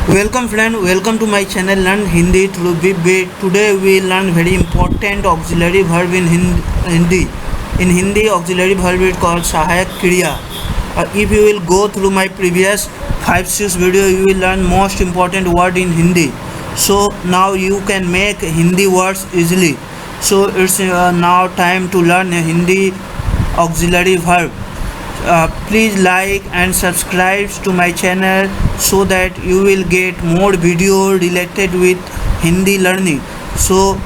Welcome friend, welcome to my channel Learn Hindi through Big. Today we learn very important auxiliary verb in Hindi. In Hindi, auxiliary verb is called Sahayak Kriya. If you will go through my previous 5-6 video, you will learn most important word in Hindi. So now you can make Hindi words easily. So it's now time to learn a Hindi auxiliary verb. Please like and subscribe to my channel so that you will get more video related with Hindi learning. So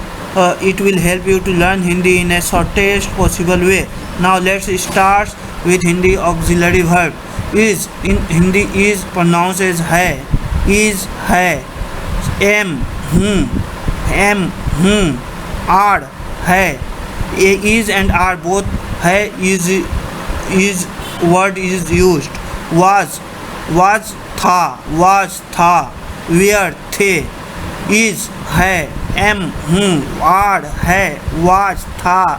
it will help you to learn Hindi in a shortest possible way. Now let's start with Hindi auxiliary verb. Is in Hindi is pronounced as hai, is hai, am are hai. Is and are both hai is word is used. Was था, where थे, is है, am are है, was था,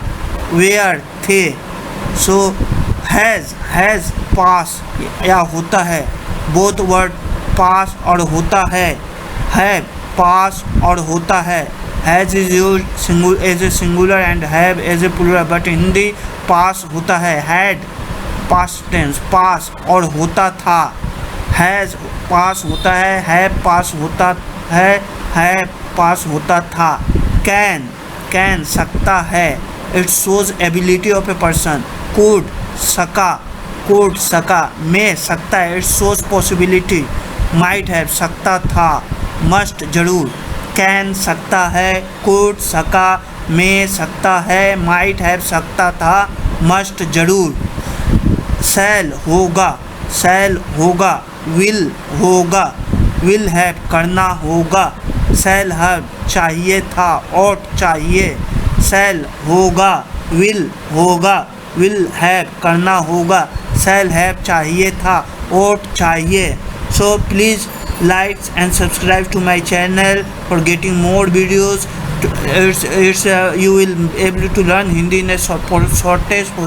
where थे. So has पास या होता है, both word पास और होता है पास और होता है. Has is used as a singular and have as a plural, but in Hindi पास होता है. Had पास्ट टेंस, पास और होता था. हैज पास होता है, पास होता है पास होता था. कैन सकता है, it shows ability of a person. Could सका. मे सकता है, it shows possibility. Might have सकता था. मस्ट जरूर. कैन सकता है, कुड सका, मे सकता है, माइट हैव सकता था, मस्ट जरूर. शैल होगा, विल हैव करना होगा. शैल हैव चाहिए था, ought चाहिए. शैल होगा, विल हैव करना होगा. शैल हैव चाहिए था, ought चाहिए. So please like and subscribe to my channel for getting more videos. You will able to learn Hindi in a shortest